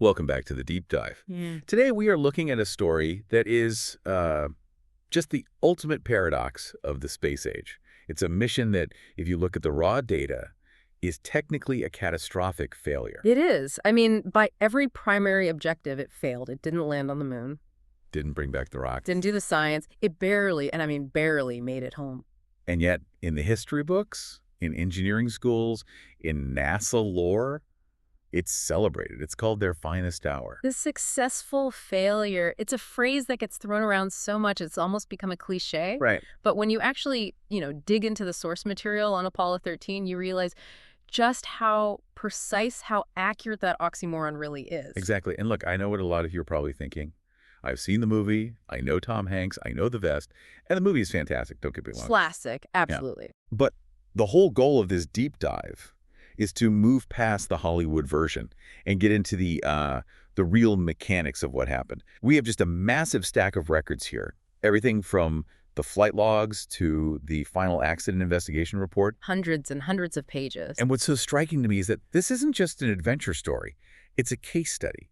Welcome back to the Deep Dive. Yeah. Today we are looking at a story that is just the ultimate paradox of the space age. It's a mission that, if you look at the raw data, is technically a catastrophic failure. It is. I mean, by every primary objective, it failed. It didn't land on the moon. Didn't bring back the rocket. Didn't do the science. It barely, and I mean barely, made it home. And yet, in the history books, in engineering schools, in NASA lore, it's celebrated. It's called their finest hour. The successful failure, it's a phrase that gets thrown around so much it's almost become a cliche. Right. But when you actually, dig into the source material on Apollo 13, you realize just how precise, how accurate that oxymoron really is. Exactly. And look, I know what a lot of you are probably thinking. I've seen the movie. I know Tom Hanks. I know the vest. And the movie is fantastic. Don't get me wrong. Classic. Absolutely. Yeah. But the whole goal of this deep dive is to move past the Hollywood version and get into the real mechanics of what happened. We have just a massive stack of records here. Everything from the flight logs to the final accident investigation report. Hundreds and hundreds of pages. And what's so striking to me is that this isn't just an adventure story. It's a case study.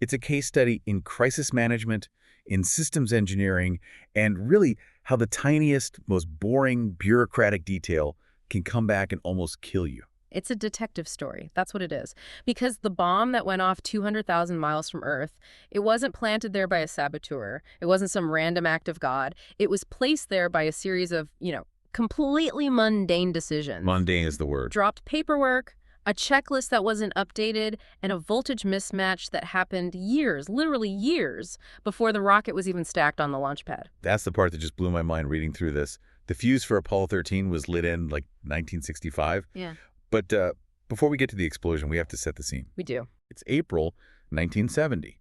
It's a case study in crisis management, in systems engineering, and really how the tiniest, most boring bureaucratic detail can come back and almost kill you. It's a detective story. That's what it is. Because the bomb that went off 200,000 miles from Earth, it wasn't planted there by a saboteur. It wasn't some random act of God. It was placed there by a series of, completely mundane decisions. Mundane is the word. Dropped paperwork, a checklist that wasn't updated, and a voltage mismatch that happened years, literally years, before the rocket was even stacked on the launch pad. That's the part that just blew my mind reading through this. The fuse for Apollo 13 was lit in like 1965. Yeah. But before we get to the explosion, we have to set the scene. We do. It's April 1970.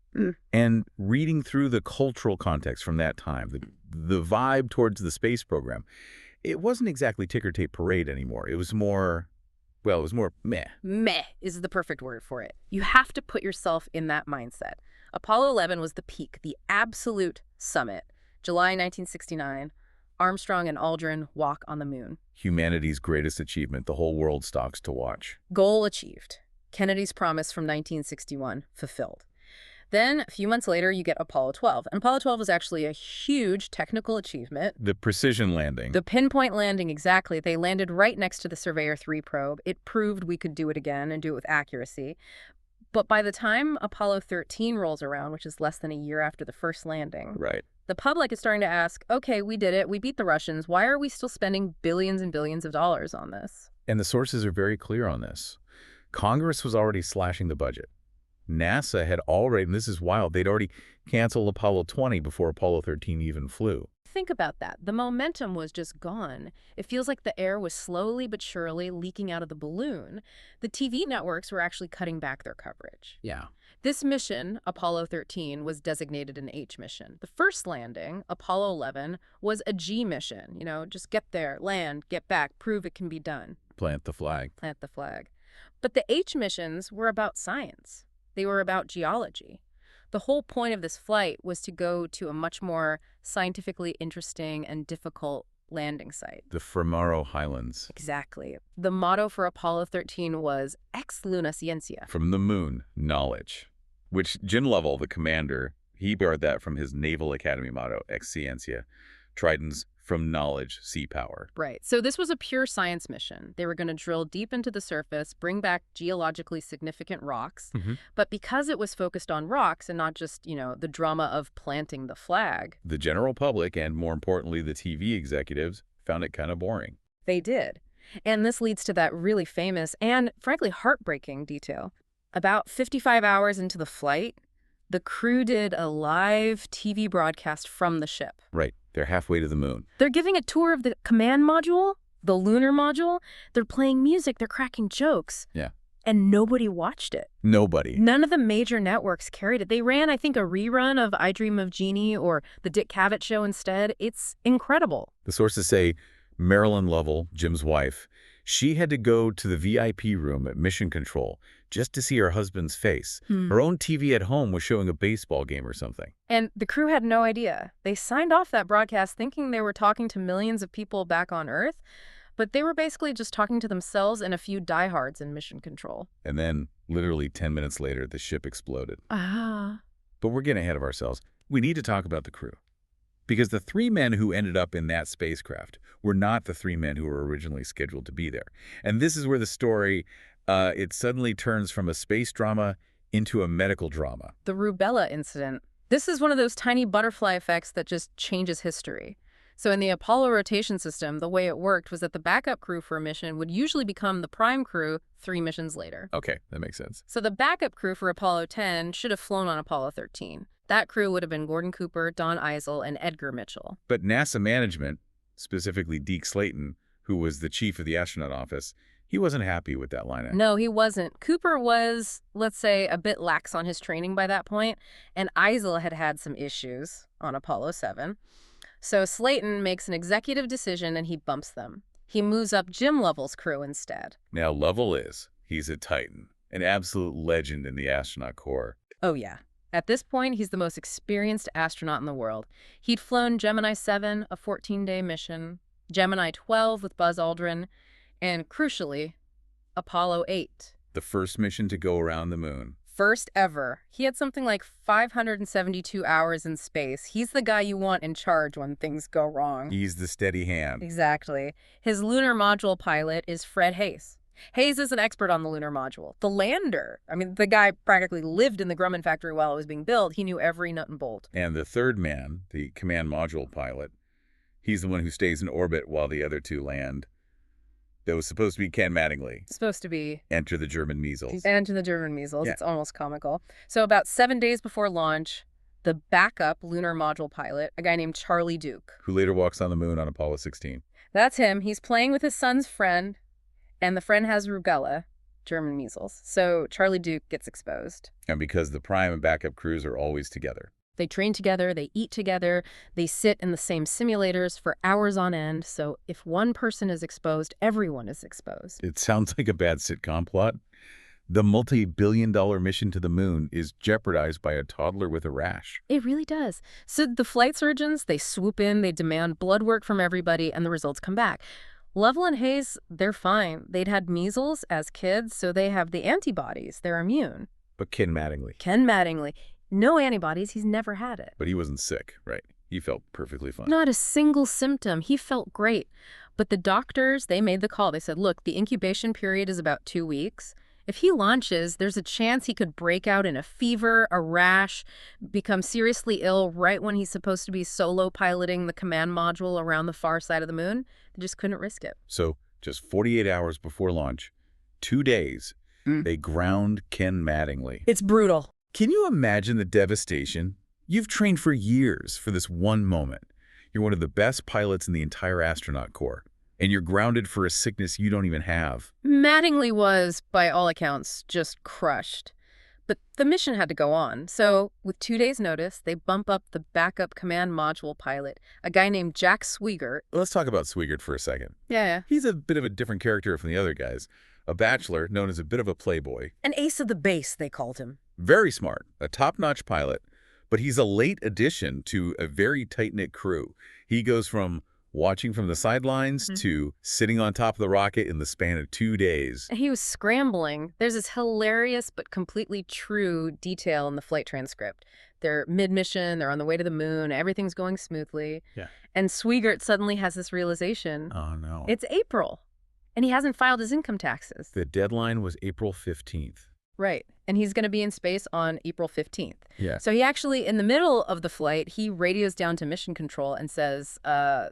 And reading through the cultural context from that time, the vibe towards the space program, it wasn't exactly ticker tape parade anymore. It was more, well, it was more meh. Meh is the perfect word for it. You have to put yourself in that mindset. Apollo 11 was the peak, the absolute summit. July 1969. Armstrong and Aldrin walk on the moon. Humanity's greatest achievement. The whole world stalks to watch. Goal achieved. Kennedy's promise from 1961 fulfilled. Then, a few months later, you get Apollo 12. And Apollo 12 was actually a huge technical achievement. The precision landing. The pinpoint landing, exactly. They landed right next to the Surveyor 3 probe. It proved we could do it again and do it with accuracy. But by the time Apollo 13 rolls around, which is less than a year after the first landing, right, the public is starting to ask, okay, we did it. We beat the Russians. Why are we still spending billions and billions of dollars on this? And the sources are very clear on this. Congress was already slashing the budget. NASA had already, and this is wild, they'd already canceled Apollo 20 before Apollo 13 even flew. Think about that. The momentum was just gone. It feels like the air was slowly but surely leaking out of the balloon. The TV networks were actually cutting back their coverage. Yeah. This mission, Apollo 13, was designated an H mission. The first landing, Apollo 11, was a G mission. Just get there, land, get back, prove it can be done. Plant the flag. Plant the flag. But the H missions were about science. They were about geology. The whole point of this flight was to go to a much more scientifically interesting and difficult landing site. The Fremaro Highlands. Exactly. The motto for Apollo 13 was Ex Luna Ciencia. From the moon, knowledge. Which Jim Lovell, the commander, he borrowed that from his Naval Academy motto, Ex Ciencia. Triton's from knowledge, sea power. Right. So this was a pure science mission. They were going to drill deep into the surface, bring back geologically significant rocks. But because it was focused on rocks and not just, the drama of planting the flag, the general public, and more importantly, the TV executives, found it kind of boring. They did. And this leads to that really famous and, frankly, heartbreaking detail. About 55 hours into the flight, the crew did a live TV broadcast from the ship. Right. They're halfway to the moon. They're giving a tour of the command module, the lunar module. They're playing music. They're cracking jokes. Yeah. And nobody watched it. Nobody. None of the major networks carried it. They ran, I think, a rerun of I Dream of Jeannie or the Dick Cavett Show instead. It's incredible. The sources say Marilyn Lovell, Jim's wife, she had to go to the VIP room at Mission Control just to see her husband's face. Her own TV at home was showing a baseball game or something. And the crew had no idea. They signed off that broadcast thinking they were talking to millions of people back on Earth. But they were basically just talking to themselves and a few diehards in mission control. And then, literally 10 minutes later, the ship exploded. Ah. But we're getting ahead of ourselves. We need to talk about the crew. Because the 3 men who ended up in that spacecraft were not the 3 men who were originally scheduled to be there. And this is where the story, it suddenly turns from a space drama into a medical drama. The rubella incident. This is one of those tiny butterfly effects that just changes history. So in the Apollo rotation system, the way it worked was that the backup crew for a mission would usually become the prime crew 3 missions later. Okay, that makes sense. So the backup crew for Apollo 10 should have flown on Apollo 13. That crew would have been Gordon Cooper, Don Eisel, and Edgar Mitchell. But NASA management, specifically Deke Slayton, who was the chief of the astronaut office, he wasn't happy with that lineup. No, he wasn't. Cooper was, let's say, a bit lax on his training by that point, and Eisel had had some issues on Apollo 7. So Slayton makes an executive decision and he bumps them. He moves up Jim Lovell's crew instead. Now, Lovell he's a titan, an absolute legend in the astronaut corps. Oh, yeah. At this point, he's the most experienced astronaut in the world. He'd flown Gemini 7, a 14-day mission, Gemini 12 with Buzz Aldrin, and crucially, Apollo 8. The first mission to go around the moon. First ever. He had something like 572 hours in space. He's the guy you want in charge when things go wrong. He's the steady hand. Exactly. His lunar module pilot is Fred Hayes. Hayes is an expert on the lunar module. The lander. I mean, the guy practically lived in the Grumman factory while it was being built. He knew every nut and bolt. And the third man, the command module pilot, he's the one who stays in orbit while the other 2 land. That was supposed to be Ken Mattingly. Supposed to be. Enter the German measles. Enter the German measles. Yeah. It's almost comical. So about 7 days before launch, the backup lunar module pilot, a guy named Charlie Duke. Who later walks on the moon on Apollo 16. That's him. He's playing with his son's friend, and the friend has rubella, German measles. So Charlie Duke gets exposed. And because the prime and backup crews are always together. They train together, they eat together, they sit in the same simulators for hours on end. So if one person is exposed, everyone is exposed. It sounds like a bad sitcom plot. The multi-billion-dollar mission to the moon is jeopardized by a toddler with a rash. It really does. So the flight surgeons, they swoop in, they demand blood work from everybody, and the results come back. Lovell and Hayes, they're fine. They'd had measles as kids, so they have the antibodies. They're immune. But Ken Mattingly. Ken Mattingly. No antibodies. He's never had it. But he wasn't sick, right? He felt perfectly fine. Not a single symptom. He felt great. But the doctors, they made the call. They said, look, the incubation period is about 2 weeks. If he launches, there's a chance he could break out in a fever, a rash, become seriously ill right when he's supposed to be solo piloting the command module around the far side of the moon. They just couldn't risk it. So just 48 hours before launch, 2 days, they ground Ken Mattingly. It's brutal. Can you imagine the devastation? You've trained for years for this one moment. You're one of the best pilots in the entire astronaut corps, and you're grounded for a sickness you don't even have. Mattingly was, by all accounts, just crushed. But the mission had to go on. So with 2 days' notice, they bump up the backup command module pilot, a guy named Jack Swigert. Let's talk about Swigert for a second. Yeah. He's a bit of a different character from the other guys. A bachelor known as a bit of a playboy. An ace of the base, they called him. Very smart, a top-notch pilot, but he's a late addition to a very tight-knit crew. He goes from watching from the sidelines to sitting on top of the rocket in the span of 2 days. He was scrambling. There's this hilarious but completely true detail in the flight transcript. They're mid-mission, they're on the way to the moon, everything's going smoothly. Yeah. And Swigert suddenly has this realization. Oh, no. It's April, and he hasn't filed his income taxes. The deadline was April 15th. Right. And he's going to be in space on April 15th. Yeah. So he actually, in the middle of the flight, he radios down to mission control and says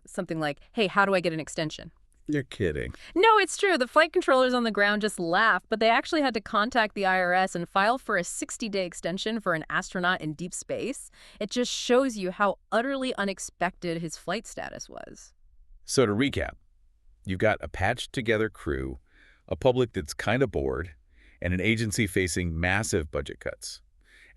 something like, hey, how do I get an extension? You're kidding. No, it's true. The flight controllers on the ground just laughed, but they actually had to contact the IRS and file for a 60-day extension for an astronaut in deep space. It just shows you how utterly unexpected his flight status was. So to recap, you've got a patched-together crew, a public that's kind of bored, and an agency facing massive budget cuts.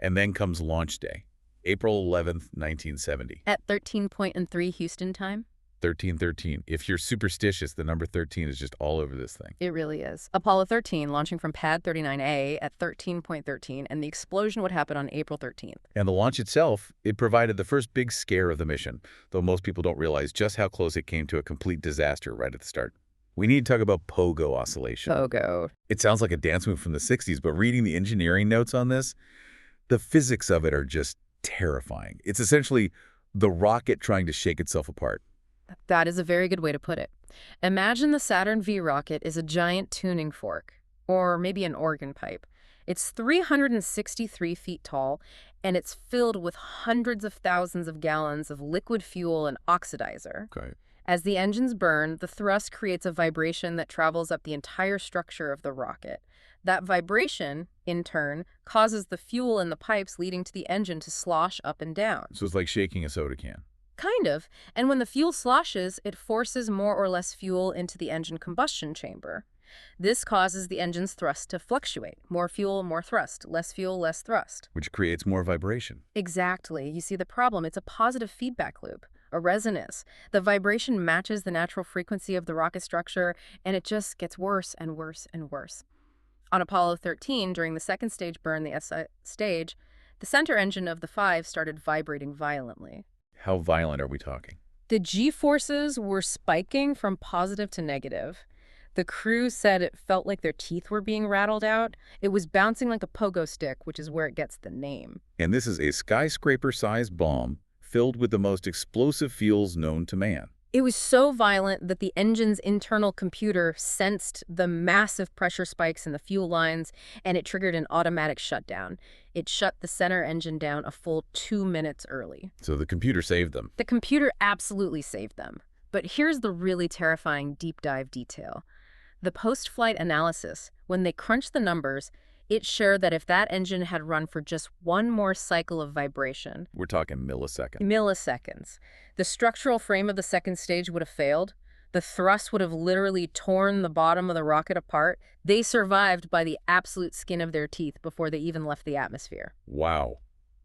And then comes launch day, April 11th, 1970. At 13.3 Houston time? 1313. If you're superstitious, the number 13 is just all over this thing. It really is. Apollo 13 launching from pad 39A at 13.13, and the explosion would happen on April 13th. And the launch itself, it provided the first big scare of the mission, though most people don't realize just how close it came to a complete disaster right at the start. We need to talk about pogo oscillation. Pogo. It sounds like a dance move from the 60s, but reading the engineering notes on this, the physics of it are just terrifying. It's essentially the rocket trying to shake itself apart. That is a very good way to put it. Imagine the Saturn V rocket is a giant tuning fork, or maybe an organ pipe. It's 363 feet tall, and it's filled with hundreds of thousands of gallons of liquid fuel and oxidizer. Okay. As the engines burn, the thrust creates a vibration that travels up the entire structure of the rocket. That vibration, in turn, causes the fuel in the pipes leading to the engine to slosh up and down. So it's like shaking a soda can. Kind of. And when the fuel sloshes, it forces more or less fuel into the engine combustion chamber. This causes the engine's thrust to fluctuate. More fuel, more thrust. Less fuel, less thrust. Which creates more vibration. Exactly. You see the problem. It's a positive feedback loop, a resonance. The vibration matches the natural frequency of the rocket structure, and it just gets worse and worse and worse. On Apollo 13, during the second stage burn, the S stage, the center engine of the 5 started vibrating violently. How violent are we talking? The G-forces were spiking from positive to negative. The crew said it felt like their teeth were being rattled out. It was bouncing like a pogo stick, which is where it gets the name. And this is a skyscraper-sized bomb filled with the most explosive fuels known to man. It was so violent that the engine's internal computer sensed the massive pressure spikes in the fuel lines, and it triggered an automatic shutdown. It shut the center engine down a full 2 minutes early. So the computer saved them. The computer absolutely saved them. But here's the really terrifying deep dive detail. The post-flight analysis, when they crunched the numbers, it showed that if that engine had run for just one more cycle of vibration— We're talking milliseconds. The structural frame of the second stage would have failed. The thrust would have literally torn the bottom of the rocket apart. They survived by the absolute skin of their teeth before they even left the atmosphere. Wow.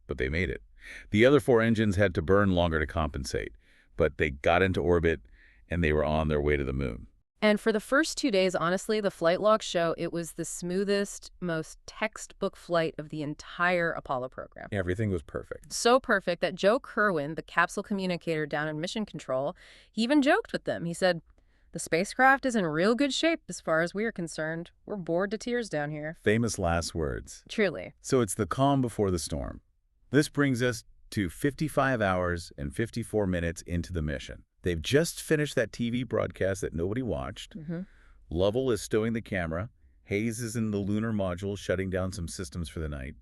But they made it. The other 4 engines had to burn longer to compensate, but they got into orbit and they were on their way to the moon. And for the first 2 days, honestly, the flight logs show it was the smoothest, most textbook flight of the entire Apollo program. Everything was perfect. So perfect that Joe Kerwin, the capsule communicator down in Mission Control, he even joked with them. He said, "The spacecraft is in real good shape as far as we are concerned. We're bored to tears down here." Famous last words. Truly. So it's the calm before the storm. This brings us to 55 hours and 54 minutes into the mission. They've just finished that TV broadcast that nobody watched. Lovell is stowing the camera. Hayes is in the lunar module shutting down some systems for the night.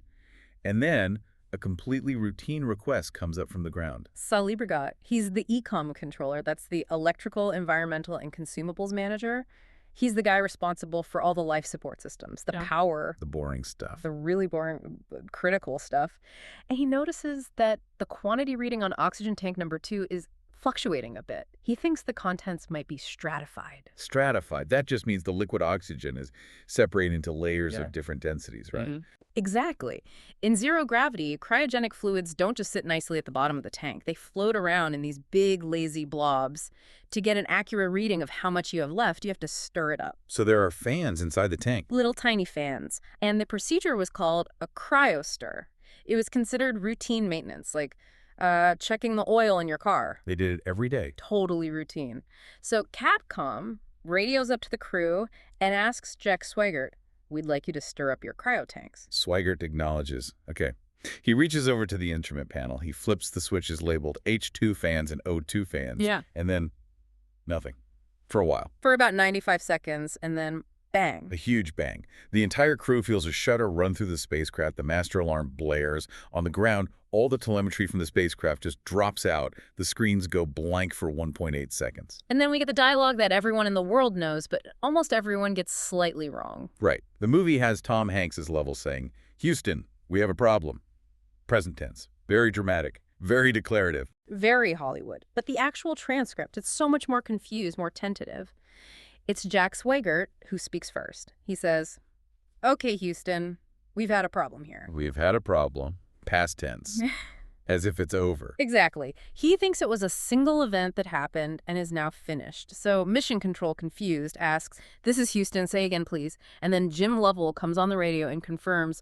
And then a completely routine request comes up from the ground. Sully Brigat, he's the ECOM controller. That's the Electrical, Environmental, and Consumables Manager. He's the guy responsible for all the life support systems, the power, The boring stuff. the really boring, critical stuff. And he notices that the quantity reading on oxygen tank number 2 is fluctuating a bit. He thinks the contents might be stratified. Stratified. That just means the liquid oxygen is separated into layers of different densities, right? Exactly. In zero gravity, cryogenic fluids don't just sit nicely at the bottom of the tank. They float around in these big, lazy blobs. To get an accurate reading of how much you have left, you have to stir it up. So there are fans inside the tank. Little tiny fans. And the procedure was called a cryostir. It was considered routine maintenance, like checking the oil in your car. They did it every day. Totally routine. So Capcom radios up to the crew and asks Jack Swigert, "We'd like you to stir up your cryotanks." Swigert acknowledges. Okay. He reaches over to the instrument panel. He flips the switches labeled H2 fans and O2 fans. Yeah. And then nothing. For a while. For about 95 seconds, and then bang. A huge bang. The entire crew feels a shudder run through the spacecraft. The master alarm blares. On the ground, all the telemetry from the spacecraft just drops out. The screens go blank for 1.8 seconds. And then we get the dialogue that everyone in the world knows, but almost everyone gets slightly wrong. Right. The movie has Tom Hanks as Lovell saying, "Houston, we have a problem." Present tense. Very dramatic. Very declarative. Very Hollywood. But the actual transcript, it's so much more confused, more tentative. It's Jack Swigert who speaks first. He says, "Okay, Houston, we've had a problem here." We've had a problem. Past tense. As if it's over. Exactly. He thinks it was a single event that happened and is now finished. So Mission Control, confused, asks, "This is Houston, say again, please." And then Jim Lovell comes on the radio and confirms,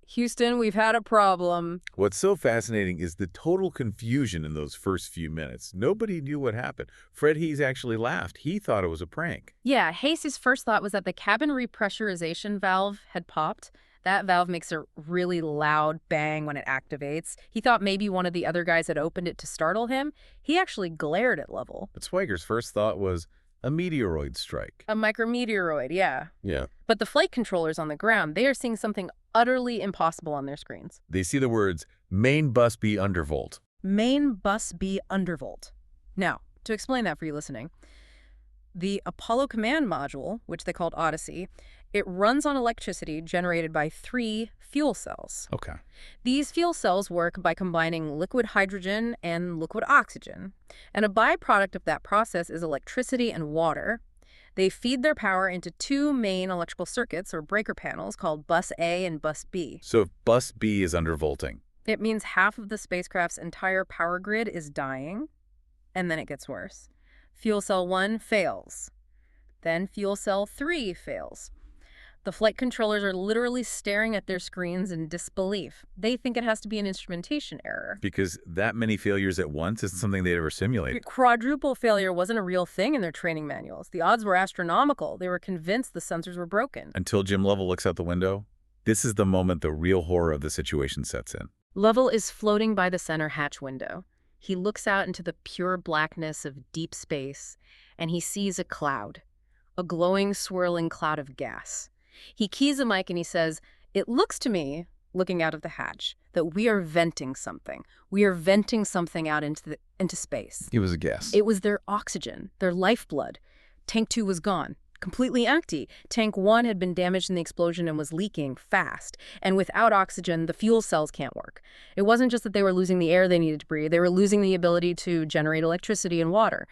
Houston, we've had a problem. What's so fascinating is the total confusion in those first few minutes. Nobody knew what happened. Fred Hayes actually laughed. He thought it was a prank. Yeah, Hayes' first thought was that the cabin repressurization valve had popped. That valve makes a really loud bang when it activates. He thought maybe one of the other guys had opened it to startle him. He actually glared at Lovell. But Schweiger's first thought was a meteoroid strike. A micrometeoroid, yeah. Yeah. But the flight controllers on the ground, they are seeing something utterly impossible on their screens. They see the words, main bus be undervolt. Main bus be undervolt. Now, to explain that for you listening, the Apollo command module, which they called Odyssey, it runs on electricity generated by 3 fuel cells. Okay. These fuel cells work by combining liquid hydrogen and liquid oxygen. And a byproduct of that process is electricity and water. They feed their power into 2 main electrical circuits, or breaker panels, called Bus A and Bus B. So if bus B is undervolting. It means half of the spacecraft's entire power grid is dying, and then it gets worse. Fuel cell 1 fails. Then fuel cell 3 fails. The flight controllers are literally staring at their screens in disbelief. They think it has to be an instrumentation error. Because that many failures at once isn't something they'd ever simulated. Quadruple failure wasn't a real thing in their training manuals. The odds were astronomical. They were convinced the sensors were broken. Until Jim Lovell looks out the window, this is the moment the real horror of the situation sets in. Lovell is floating by the center hatch window. He looks out into the pure blackness of deep space, and he sees a cloud, a glowing, swirling cloud of gas. He keys a mic and he says, "It looks to me, looking out of the hatch, that we are venting something. We are venting something out into space." It was a guess. It was their oxygen, their lifeblood. Tank 2 was gone, completely empty. Tank 1 had been damaged in the explosion and was leaking fast. And without oxygen, the fuel cells can't work. It wasn't just that they were losing the air they needed to breathe. They were losing the ability to generate electricity and water.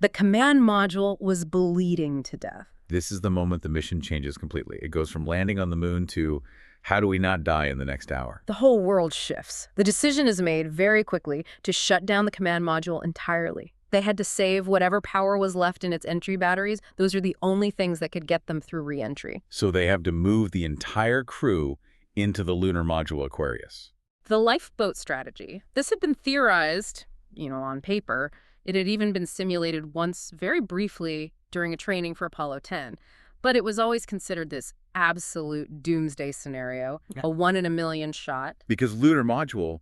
The command module was bleeding to death. This is the moment the mission changes completely. It goes from landing on the moon to how do we not die in the next hour? The whole world shifts. The decision is made very quickly to shut down the command module entirely. They had to save whatever power was left in its entry batteries. Those are the only things that could get them through re-entry. So they have to move the entire crew into the lunar module Aquarius. The lifeboat strategy. This had been theorized, on paper. It had even been simulated once, very briefly, during a training for Apollo 10. But it was always considered this absolute doomsday scenario, a 1 in a million shot. Because lunar module,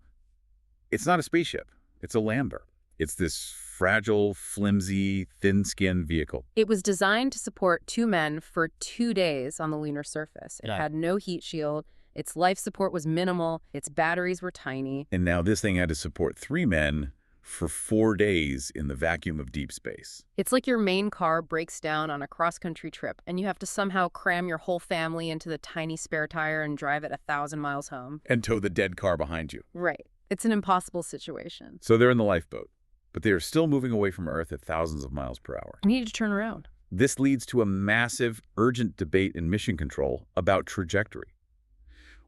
it's not a spaceship. It's a lander. It's this fragile, flimsy, thin-skinned vehicle. It was designed to support 2 men for 2 days on the lunar surface. It had no heat shield. Its life support was minimal. Its batteries were tiny. And now this thing had to support 3 men for 4 days in the vacuum of deep space. It's like your main car breaks down on a cross-country trip, and you have to somehow cram your whole family into the tiny spare tire and drive it 1,000 miles home. And tow the dead car behind you. Right. It's an impossible situation. So they're in the lifeboat, but they are still moving away from Earth at thousands of miles per hour. You need to turn around. This leads to a massive, urgent debate in mission control about trajectory.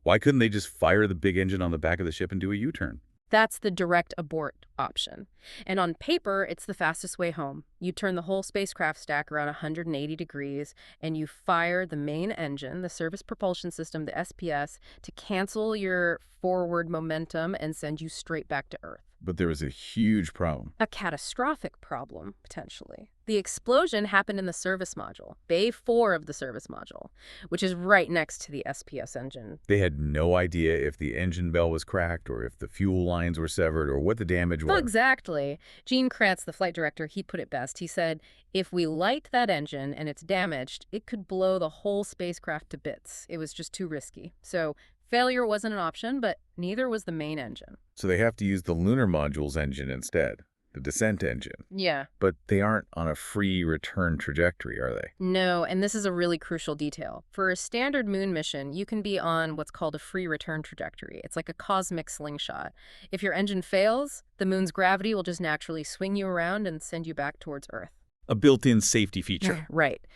Why couldn't they just fire the big engine on the back of the ship and do a U-turn? That's the direct abort option. And on paper, it's the fastest way home. You turn the whole spacecraft stack around 180 degrees, and you fire the main engine, the Service Propulsion System, the SPS, to cancel your forward momentum and send you straight back to Earth. But there was a huge problem. A catastrophic problem, potentially. The explosion happened in the service module, Bay 4 of the service module, which is right next to the SPS engine. They had no idea if the engine bell was cracked or if the fuel lines were severed or what the damage was. Exactly. Gene Kranz, the flight director, he put it best. He said, if we light that engine and it's damaged, it could blow the whole spacecraft to bits. It was just too risky. So failure wasn't an option, but neither was the main engine. So they have to use the lunar module's engine instead, the descent engine. Yeah. But they aren't on a free return trajectory, are they? No, and this is a really crucial detail. For a standard moon mission, you can be on what's called a free return trajectory. It's like a cosmic slingshot. If your engine fails, the moon's gravity will just naturally swing you around and send you back towards Earth. A built-in safety feature. Right.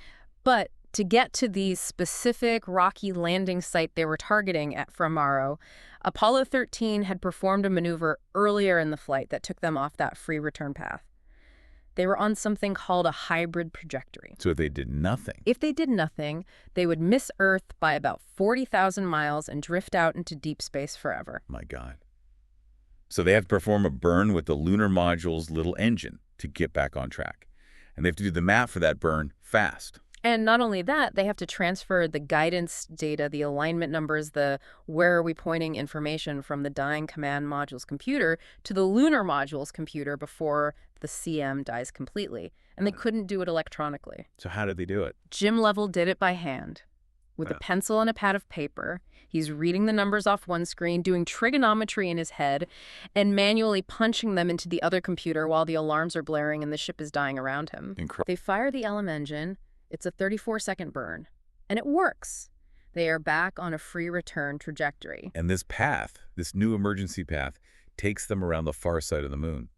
But to get to the specific rocky landing site they were targeting from Morrow, Apollo 13 had performed a maneuver earlier in the flight that took them off that free return path. They were on something called a hybrid trajectory. So they did nothing. If they did nothing, they would miss Earth by about 40,000 miles and drift out into deep space forever. My God. So they have to perform a burn with the lunar module's little engine to get back on track. And they have to do the math for that burn fast. And not only that, they have to transfer the guidance data, the alignment numbers, the where are we pointing information from the dying command module's computer to the lunar module's computer before the CM dies completely. And they couldn't do it electronically. So how did they do it? Jim Lovell did it by hand. With a pencil and a pad of paper, he's reading the numbers off one screen, doing trigonometry in his head, and manually punching them into the other computer while the alarms are blaring and the ship is dying around him. Incredible. They fire the LM engine. It's a 34-second burn. And it works. They are back on a free return trajectory. And this path, this new emergency path, takes them around the far side of the moon.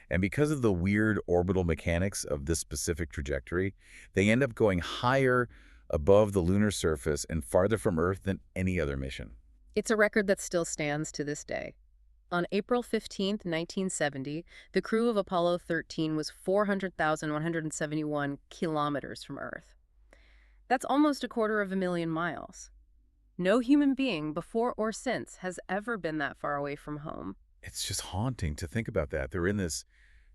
And because of the weird orbital mechanics of this specific trajectory, they end up going higher above the lunar surface and farther from Earth than any other mission. It's a record that still stands to this day. On April 15, 1970, the crew of Apollo 13 was 400,171 kilometers from Earth. That's almost 250,000 miles. No human being, before or since, has ever been that far away from home. It's just haunting to think about that. They're in this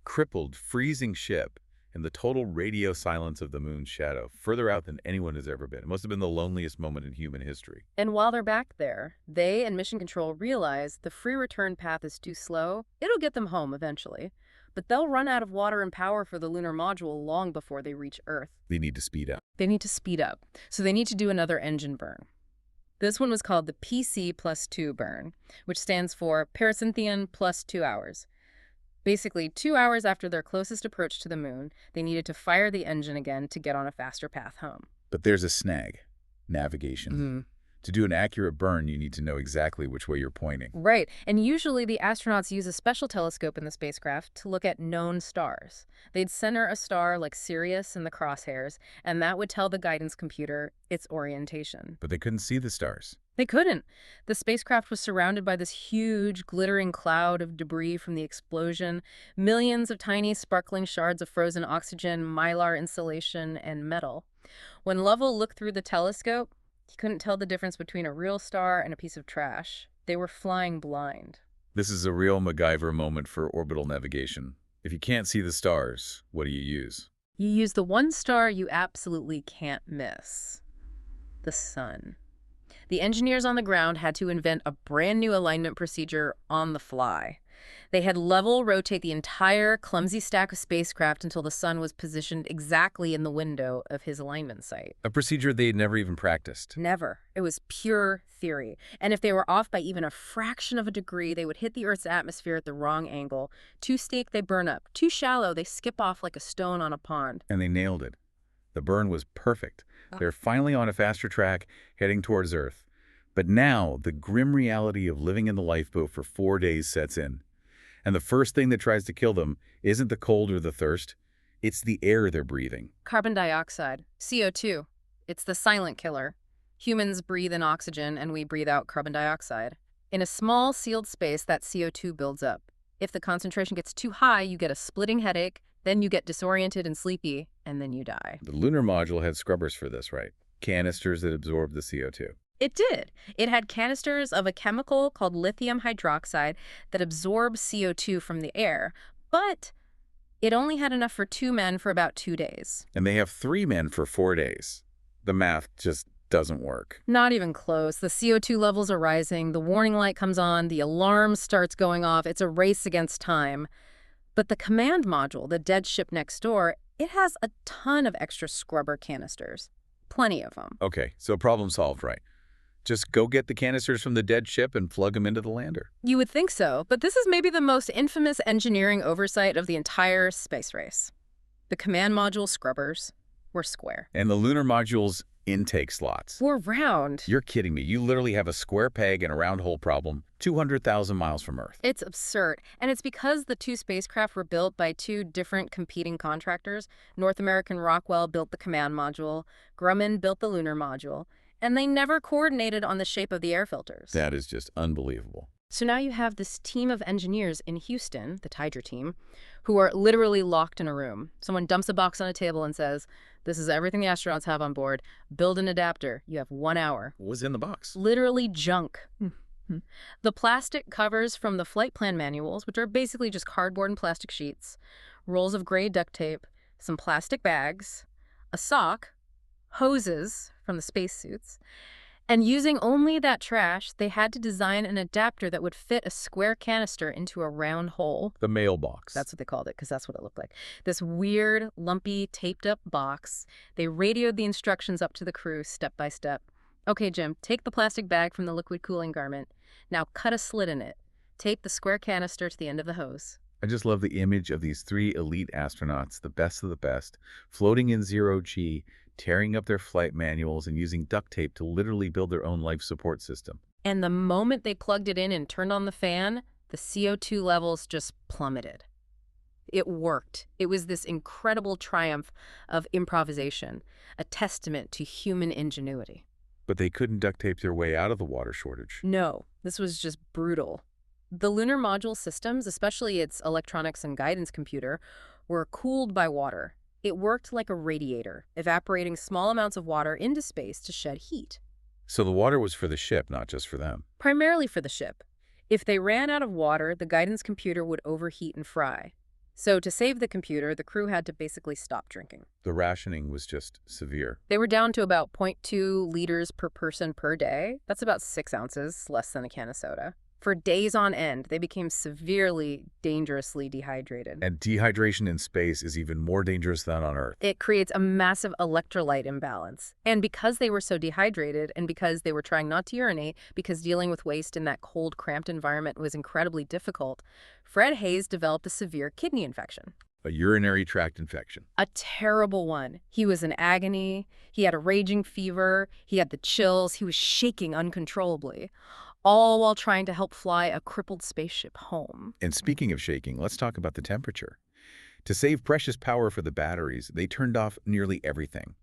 crippled, freezing ship in the total radio silence of the moon's shadow, further out than anyone has ever been. It must have been the loneliest moment in human history. And while they're back there, they and Mission Control realize the free return path is too slow. It'll get them home eventually, but they'll run out of water and power for the lunar module long before they reach Earth. They need to speed up. They need to speed up, so they need to do another engine burn. This one was called the PC+2 burn, which stands for Pericynthian plus 2 hours. Basically, 2 hours after their closest approach to the moon, they needed to fire the engine again to get on a faster path home. But there's a snag: navigation. Mm-hmm. To do an accurate burn, you need to know exactly which way you're pointing. Right, and usually the astronauts use a special telescope in the spacecraft to look at known stars. They'd center a star like Sirius in the crosshairs, and that would tell the guidance computer its orientation. But they couldn't see the stars. They couldn't. The spacecraft was surrounded by this huge, glittering cloud of debris from the explosion, millions of tiny, sparkling shards of frozen oxygen, mylar insulation, and metal. When Lovell looked through the telescope, he couldn't tell the difference between a real star and a piece of trash. They were flying blind. This is a real MacGyver moment for orbital navigation. If you can't see the stars, what do you use? You use the one star you absolutely can't miss: the sun. The engineers on the ground had to invent a brand new alignment procedure on the fly. They had Lovell rotate the entire clumsy stack of spacecraft until the sun was positioned exactly in the window of his alignment site. A procedure they'd never even practiced. Never. It was pure theory. And if they were off by even a fraction of a degree, they would hit the Earth's atmosphere at the wrong angle. Too steep, they burn up. Too shallow, they skip off like a stone on a pond. And they nailed it. The burn was perfect. They're finally on a faster track, heading towards Earth. But now, the grim reality of living in the lifeboat for 4 days sets in. And the first thing that tries to kill them isn't the cold or the thirst. It's the air they're breathing. Carbon dioxide, CO2. It's the silent killer. Humans breathe in oxygen and we breathe out carbon dioxide. In a small, sealed space, that CO2 builds up. If the concentration gets too high, you get a splitting headache, then you get disoriented and sleepy, and then you die. The lunar module had scrubbers for this, right? Canisters that absorb the CO2. It did. It had canisters of a chemical called lithium hydroxide that absorbs CO2 from the air, but it only had enough for 2 men for about 2 days. And they have 3 men for 4 days. The math just doesn't work. Not even close. The CO2 levels are rising, the warning light comes on, the alarm starts going off. It's a race against time. But the command module, the dead ship next door, it has a ton of extra scrubber canisters. Plenty of them. Okay, so problem solved, right? Just go get the canisters from the dead ship and plug them into the lander. You would think so, but this is maybe the most infamous engineering oversight of the entire space race. The command module scrubbers were square. And the lunar module's intake slots were round. You're kidding me. You literally have a square peg and a round hole problem 200,000 miles from Earth. It's absurd. And it's because the 2 spacecraft were built by 2 different competing contractors. North American Rockwell built the command module. Grumman built the lunar module. And they never coordinated on the shape of the air filters. That is just unbelievable. So now you have this team of engineers in Houston, the Tiger team, who are literally locked in a room. Someone dumps a box on a table and says, "This is everything the astronauts have on board. Build an adapter. You have 1 hour." What was in the box? Literally junk. Hmm. The plastic covers from the flight plan manuals, which are basically just cardboard and plastic sheets, rolls of gray duct tape, some plastic bags, a sock, hoses from the spacesuits, and using only that trash, they had to design an adapter that would fit a square canister into a round hole. The mailbox. That's what they called it, because that's what it looked like. This weird, lumpy, taped-up box. They radioed the instructions up to the crew step by step. "Okay, Jim, take the plastic bag from the liquid cooling garment. Now cut a slit in it. Tape the square canister to the end of the hose." I just love the image of these 3 elite astronauts, the best of the best, floating in zero-G, tearing up their flight manuals and using duct tape to literally build their own life support system. And the moment they plugged it in and turned on the fan, the CO2 levels just plummeted. It worked. It was this incredible triumph of improvisation, a testament to human ingenuity. But they couldn't duct tape their way out of the water shortage. No, this was just brutal. The lunar module systems, especially its electronics and guidance computer, were cooled by water. It worked like a radiator, evaporating small amounts of water into space to shed heat. So the water was for the ship, not just for them. Primarily for the ship. If they ran out of water, the guidance computer would overheat and fry. So to save the computer, the crew had to basically stop drinking. The rationing was just severe. They were down to about 0.2 liters per person per day. That's about 6 ounces, less than a can of soda. For days on end, they became severely, dangerously dehydrated. And dehydration in space is even more dangerous than on Earth. It creates a massive electrolyte imbalance. And because they were so dehydrated, and because they were trying not to urinate, because dealing with waste in that cold, cramped environment was incredibly difficult, Fred Hayes developed a severe kidney infection. A urinary tract infection. A terrible one. He was in agony. He had a raging fever. He had the chills. He was shaking uncontrollably, all while trying to help fly a crippled spaceship home. And speaking of shaking, let's talk about the temperature. To save precious power for the batteries, they turned off nearly everything,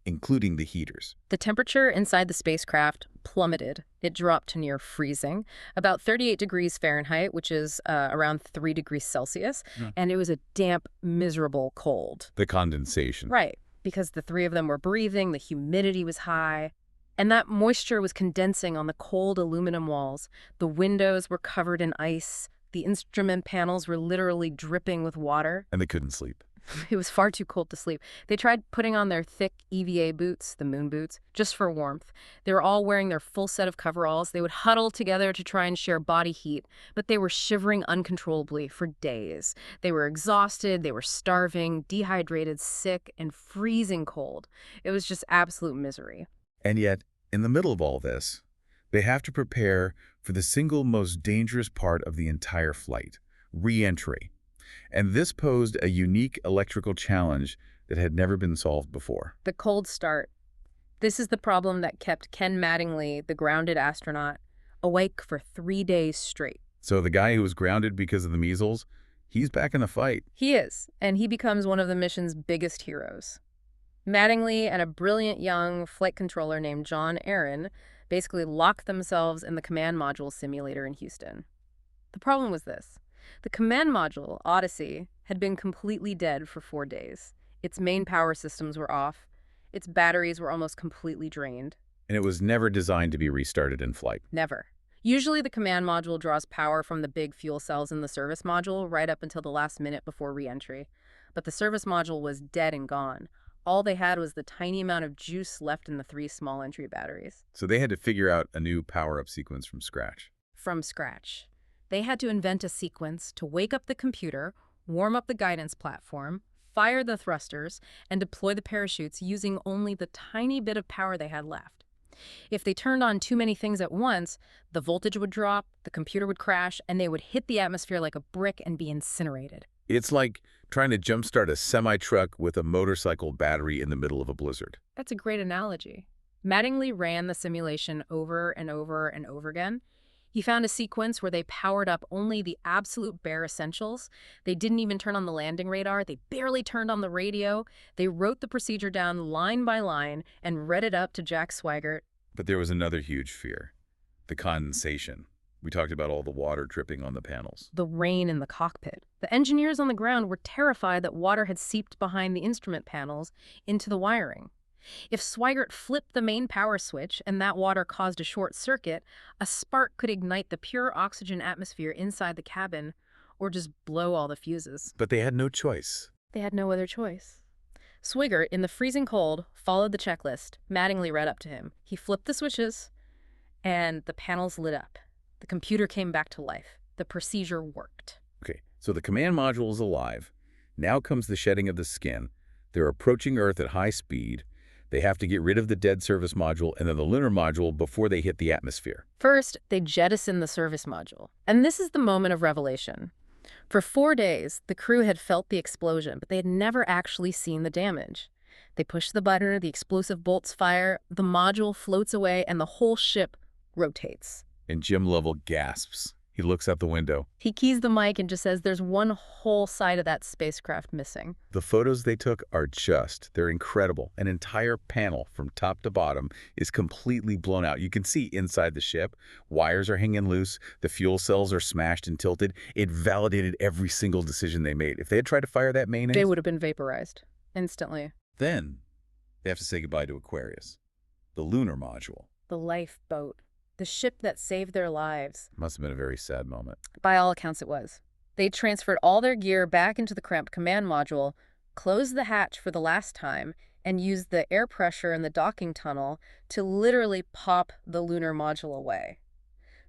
including the heaters. The temperature inside the spacecraft plummeted. It dropped to near freezing, about 38 degrees Fahrenheit, which is around 3 degrees Celsius, and it was a damp, miserable cold. The condensation. Right, because the 3 of them were breathing, the humidity was high, and that moisture was condensing on the cold aluminum walls. The windows were covered in ice. The instrument panels were literally dripping with water. And they couldn't sleep. It was far too cold to sleep. They tried putting on their thick EVA boots, the moon boots, just for warmth. They were all wearing their full set of coveralls. They would huddle together to try and share body heat, but they were shivering uncontrollably for days. They were exhausted, they were starving, dehydrated, sick, and freezing cold. It was just absolute misery. And yet, in the middle of all this, they have to prepare for the single most dangerous part of the entire flight, re-entry. And this posed a unique electrical challenge that had never been solved before. The cold start. This is the problem that kept Ken Mattingly, the grounded astronaut, awake for 3 days straight. So the guy who was grounded because of the measles, he's back in the fight. He is, and he becomes one of the mission's biggest heroes. Mattingly and a brilliant young flight controller named John Aaron basically locked themselves in the command module simulator in Houston. The problem was this. The command module, Odyssey, had been completely dead for 4 days. Its main power systems were off. Its batteries were almost completely drained. And it was never designed to be restarted in flight. Never. Usually the command module draws power from the big fuel cells in the service module right up until the last minute before re-entry. But the service module was dead and gone. All they had was the tiny amount of juice left in the 3 small entry batteries. So they had to figure out a new power-up sequence from scratch. From scratch. They had to invent a sequence to wake up the computer, warm up the guidance platform, fire the thrusters, and deploy the parachutes using only the tiny bit of power they had left. If they turned on too many things at once, the voltage would drop, the computer would crash, and they would hit the atmosphere like a brick and be incinerated. It's like trying to jumpstart a semi-truck with a motorcycle battery in the middle of a blizzard. That's a great analogy. Mattingly ran the simulation over and over and over again. He found a sequence where they powered up only the absolute bare essentials. They didn't even turn on the landing radar. They barely turned on the radio. They wrote the procedure down line by line and read it up to Jack Swigert. But there was another huge fear, the condensation. We talked about all the water dripping on the panels. The rain in the cockpit. The engineers on the ground were terrified that water had seeped behind the instrument panels into the wiring. If Swigert flipped the main power switch and that water caused a short circuit, a spark could ignite the pure oxygen atmosphere inside the cabin or just blow all the fuses. But they had no choice. They had no other choice. Swigert, in the freezing cold, followed the checklist. Mattingly read up to him. He flipped the switches, and the panels lit up. The computer came back to life. The procedure worked. Okay, so the command module is alive. Now comes the shedding of the skin. They're approaching Earth at high speed. They have to get rid of the dead service module and then the lunar module before they hit the atmosphere. First, they jettison the service module. And this is the moment of revelation. For 4 days, the crew had felt the explosion, but they had never actually seen the damage. They push the button, the explosive bolts fire, the module floats away, and the whole ship rotates. And Jim Lovell gasps. He looks out the window. He keys the mic and just says there's one whole side of that spacecraft missing. The photos they took are they're incredible. An entire panel from top to bottom is completely blown out. You can see inside the ship, wires are hanging loose, the fuel cells are smashed and tilted. It validated every single decision they made. If they had tried to fire that main They engine, would have been vaporized instantly. then they have to say goodbye to Aquarius, the lunar module. The lifeboat. The ship that saved their lives. Must have been a very sad moment. By all accounts, it was. They transferred all their gear back into the cramped command module, closed the hatch for the last time, and used the air pressure in the docking tunnel to literally pop the lunar module away.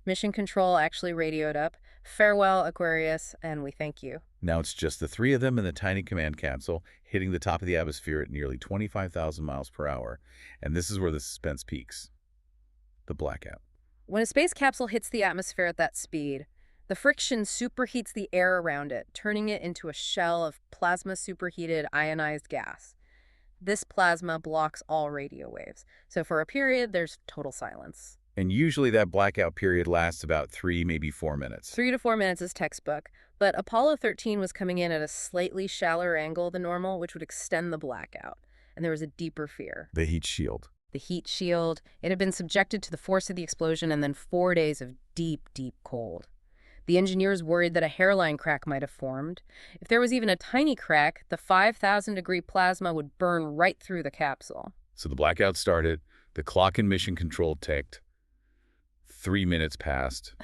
Mission Control actually radioed up, "Farewell, Aquarius, and we thank you." Now it's just the three of them in the tiny command capsule, hitting the top of the atmosphere at nearly 25,000 miles per hour. And this is where the suspense peaks. The blackout. When a space capsule hits the atmosphere at that speed, the friction superheats the air around it, turning it into a shell of plasma superheated ionized gas. This plasma blocks all radio waves, so for a period, there's total silence. And usually that blackout period lasts about 3, maybe 4 minutes. 3 to 4 minutes is textbook, but Apollo 13 was coming in at a slightly shallower angle than normal, which would extend the blackout, and there was a deeper fear. The heat shield. The heat shield. It had been subjected to the force of the explosion and then 4 days of deep, deep cold. The engineers worried that a hairline crack might have formed. If there was even a tiny crack, the 5,000-degree plasma would burn right through the capsule. So the blackout started. The clock in Mission Control ticked. 3 minutes passed.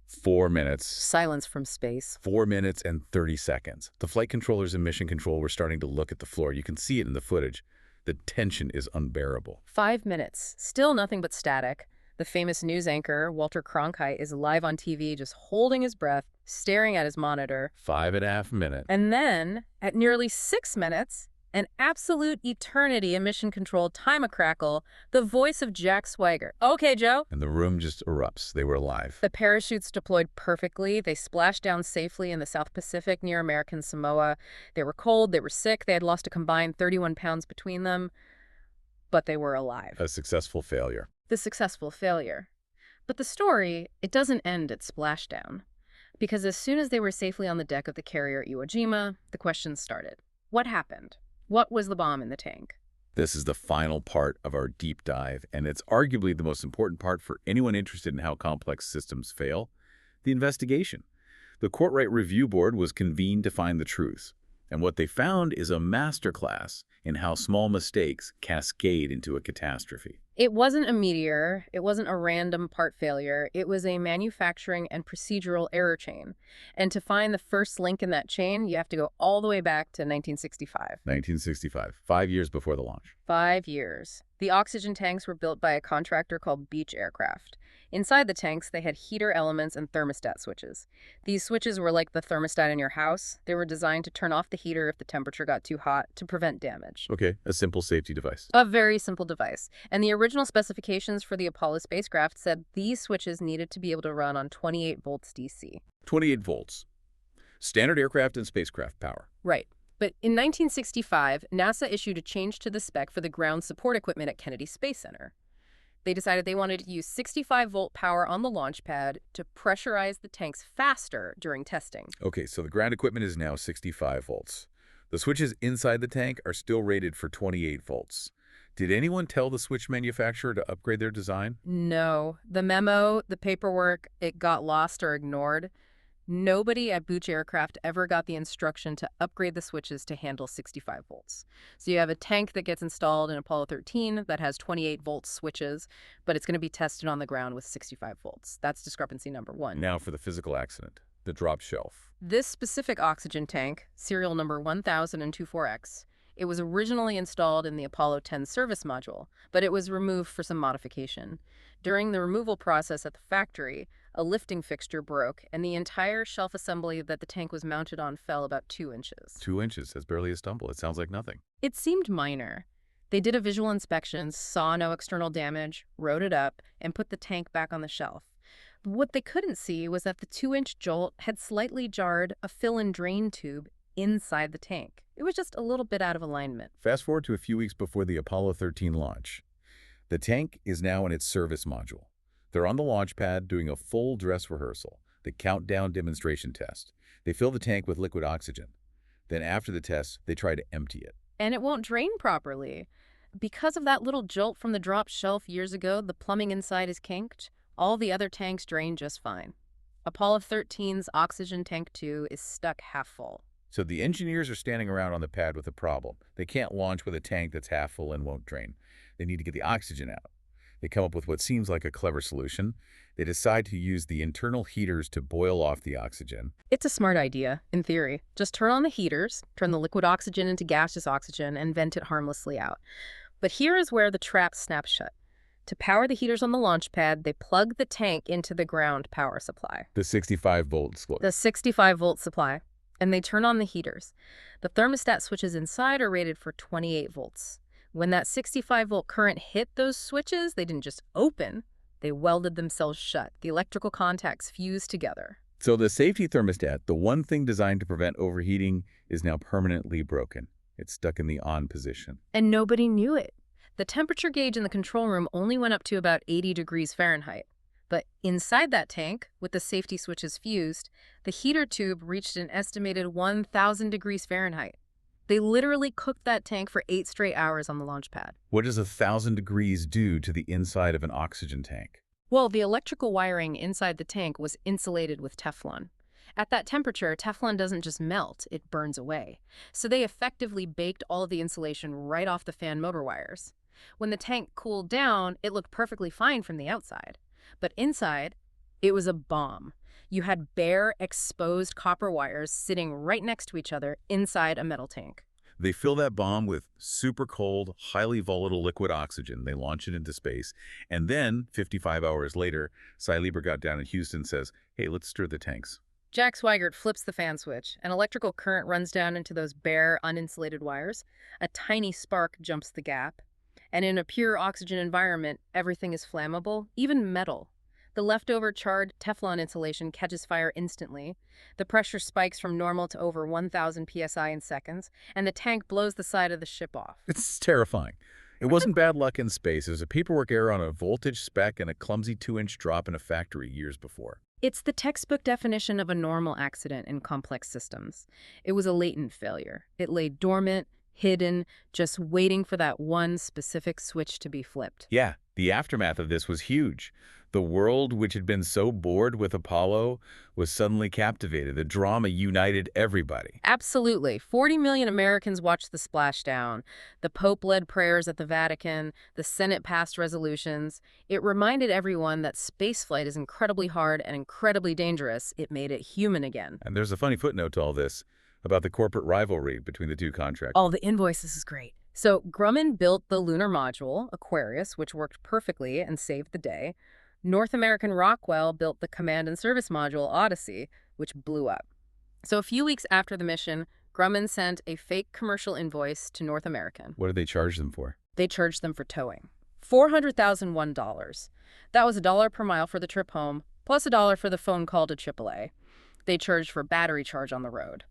4 minutes. Silence from space. 4 minutes and 30 seconds. The flight controllers in Mission Control were starting to look at the floor. You can see it in the footage. The tension is unbearable. 5 minutes. Still nothing but static. The famous news anchor, Walter Cronkite, is live on TV just holding his breath, staring at his monitor. 5.5 minutes. And then, at nearly 6 minutes, an absolute eternity in Mission Control time-a-crackle, the voice of Jack Swigert. "Okay, Joe." And the room just erupts. They were alive. The parachutes deployed perfectly. They splashed down safely in the South Pacific near American Samoa. They were cold, they were sick, they had lost a combined 31 pounds between them, but they were alive. A successful failure. The successful failure. But the story, it doesn't end at splashdown. Because as soon as they were safely on the deck of the carrier Iwo Jima, the questions started. What happened? What was the bomb in the tank? This is the final part of our deep dive, and it's arguably the most important part for anyone interested in how complex systems fail, the investigation. The Courtright Review Board was convened to find the truth, and what they found is a masterclass in how small mistakes cascade into a catastrophe. It wasn't a meteor. It wasn't a random part failure. It was a manufacturing and procedural error chain. And to find the first link in that chain, you have to go all the way back to 1965. 1965, 5 years before the launch. 5 years. The oxygen tanks were built by a contractor called Beech Aircraft. Inside the tanks, they had heater elements and thermostat switches. These switches were like the thermostat in your house. They were designed to turn off the heater if the temperature got too hot to prevent damage. Okay, a simple safety device. A very simple device. And the original specifications for the Apollo spacecraft said these switches needed to be able to run on 28 volts DC. 28 volts. Standard aircraft and spacecraft power. Right. But in 1965, NASA issued a change to the spec for the ground support equipment at Kennedy Space Center. They decided they wanted to use 65-volt power on the launch pad to pressurize the tanks faster during testing. Okay, so the ground equipment is now 65 volts. The switches inside the tank are still rated for 28 volts. Did anyone tell the switch manufacturer to upgrade their design? No. The memo, the paperwork, it got lost or ignored. Nobody at Booch Aircraft ever got the instruction to upgrade the switches to handle 65 volts. So you have a tank that gets installed in Apollo 13 that has 28-volt switches, but it's going to be tested on the ground with 65 volts. That's discrepancy number one. Now for the physical accident, the drop shelf. This specific oxygen tank, serial number 1024X, it was originally installed in the Apollo 10 service module, but it was removed for some modification. During the removal process at the factory, a lifting fixture broke, and the entire shelf assembly that the tank was mounted on fell about 2 inches. 2 inches, that's barely a stumble. It sounds like nothing. It seemed minor. They did a visual inspection, saw no external damage, wrote it up, and put the tank back on the shelf. But what they couldn't see was that the 2-inch jolt had slightly jarred a fill and drain tube inside the tank. It was just a little bit out of alignment. Fast forward to a few weeks before the Apollo 13 launch. The tank is now in its service module. They're on the launch pad doing a full dress rehearsal, the countdown demonstration test. They fill the tank with liquid oxygen. Then after the test, they try to empty it. And it won't drain properly. Because of that little jolt from the drop shelf years ago, the plumbing inside is kinked. All the other tanks drain just fine. Apollo 13's oxygen tank 2 is stuck half full. So the engineers are standing around on the pad with a problem. They can't launch with a tank that's half full and won't drain. They need to get the oxygen out. They come up with what seems like a clever solution. They decide to use the internal heaters to boil off the oxygen. It's a smart idea, in theory. Just turn on the heaters, turn the liquid oxygen into gaseous oxygen, and vent it harmlessly out. But here is where the trap snaps shut. To power the heaters on the launch pad, they plug the tank into the ground power supply. The 65-volt The 65-volt supply. And they turn on the heaters. The thermostat switches inside are rated for 28 volts. When that 65-volt current hit those switches, they didn't just open, they welded themselves shut. The electrical contacts fused together. So the safety thermostat, the one thing designed to prevent overheating, is now permanently broken. It's stuck in the on position. And nobody knew it. The temperature gauge in the control room only went up to about 80 degrees Fahrenheit. But inside that tank, with the safety switches fused, the heater tube reached an estimated 1,000 degrees Fahrenheit. They literally cooked that tank for 8 straight hours on the launch pad. What does 1,000 degrees do to the inside of an oxygen tank? Well, the electrical wiring inside the tank was insulated with Teflon. At that temperature, Teflon doesn't just melt, it burns away. So they effectively baked all of the insulation right off the fan motor wires. When the tank cooled down, it looked perfectly fine from the outside. But inside, it was a bomb. You had bare, exposed copper wires sitting right next to each other inside a metal tank. They fill that bomb with super cold, highly volatile liquid oxygen. They launch it into space. And then, 55 hours later, Cy Lieber got down in Houston and says, hey, let's stir the tanks. Jack Swigert flips the fan switch. An electrical current runs down into those bare, uninsulated wires. A tiny spark jumps the gap. And in a pure oxygen environment, everything is flammable, even metal. The leftover charred Teflon insulation catches fire instantly. The pressure spikes from normal to over 1,000 psi in seconds, and the tank blows the side of the ship off. It's terrifying. It wasn't bad luck in space. It was a paperwork error on a voltage spec and a clumsy 2-inch drop in a factory years before. It's the textbook definition of a normal accident in complex systems. It was a latent failure. It lay dormant, hidden, just waiting for that one specific switch to be flipped. Yeah, the aftermath of this was huge. The world, which had been so bored with Apollo, was suddenly captivated. The drama united everybody. Absolutely. 40 million Americans watched the splashdown. The Pope led prayers at the Vatican. The Senate passed resolutions. It reminded everyone that spaceflight is incredibly hard and incredibly dangerous. It made it human again. And there's a funny footnote to all this about the corporate rivalry between the two contractors. All the invoices is great. So Grumman built the lunar module, Aquarius, which worked perfectly and saved the day. North American Rockwell built the command and service module, Odyssey, which blew up. So a few weeks after the mission, Grumman sent a fake commercial invoice to North American. What did they charge them for? They charged them for towing. $400,001. That was $1 per mile for the trip home, plus $1 for the phone call to AAA. They charged for battery charge on the road.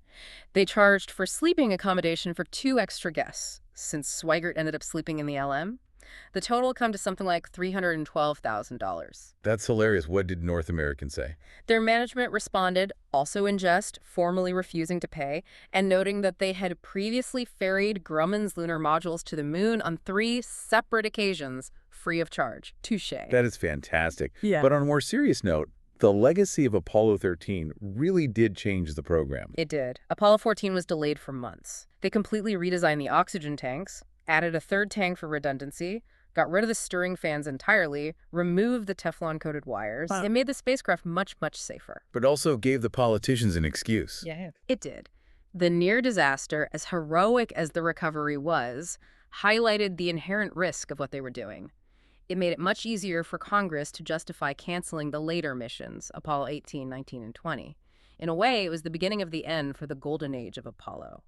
They charged for sleeping accommodation for 2 extra guests, since Swigert ended up sleeping in the LM. The total come to something like $312,000. That's hilarious. What did North Americans say? Their management responded, also in jest, formally refusing to pay, and noting that they had previously ferried Grumman's lunar modules to the moon on 3 separate occasions, free of charge. Touché. That is fantastic. Yeah. But on a more serious note, the legacy of Apollo 13 really did change the program. It did. Apollo 14 was delayed for months. They completely redesigned the oxygen tanks, added a 3rd tank for redundancy, got rid of the stirring fans entirely, removed the Teflon-coated wires, and made the spacecraft much, much safer. But also gave the politicians an excuse. Yeah. It did. The near disaster, as heroic as the recovery was, highlighted the inherent risk of what they were doing. It made it much easier for Congress to justify canceling the later missions, Apollo 18, 19, and 20. In a way, it was the beginning of the end for the golden age of Apollo.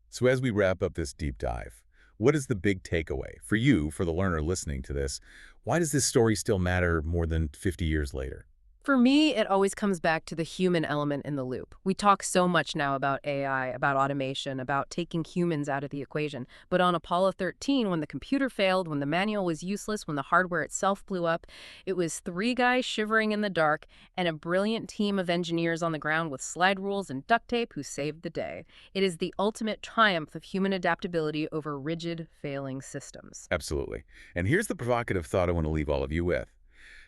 So as we wrap up this deep dive, what is the big takeaway? For you, for the learner listening to this, why does this story still matter more than 50 years later? For me, it always comes back to the human element in the loop. We talk so much now about AI, about automation, about taking humans out of the equation. But on Apollo 13, when the computer failed, when the manual was useless, when the hardware itself blew up, it was 3 guys shivering in the dark and a brilliant team of engineers on the ground with slide rules and duct tape who saved the day. It is the ultimate triumph of human adaptability over rigid, failing systems. Absolutely. And here's the provocative thought I want to leave all of you with.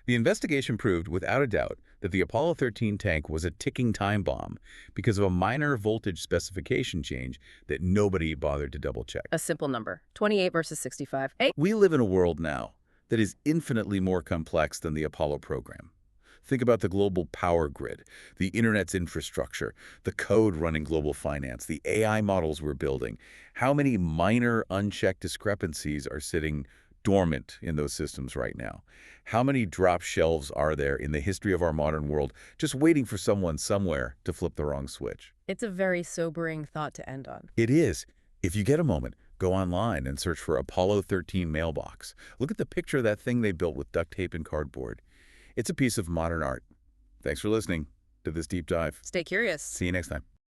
The investigation proved, without a doubt, that the Apollo 13 tank was a ticking time bomb because of a minor voltage specification change that nobody bothered to double-check. A simple number, 28 versus 65. Hey. We live in a world now that is infinitely more complex than the Apollo program. Think about the global power grid, the internet's infrastructure, the code running global finance, the AI models we're building. How many minor unchecked discrepancies are sitting dormant in those systems right now? How many drop shelves are there in the history of our modern world just waiting for someone somewhere to flip the wrong switch? It's a very sobering thought to end on. It is. If you get a moment, go online and search for Apollo 13 mailbox. Look at the picture of that thing they built with duct tape and cardboard. It's a piece of modern art. Thanks for listening to this deep dive. Stay curious. See you next time.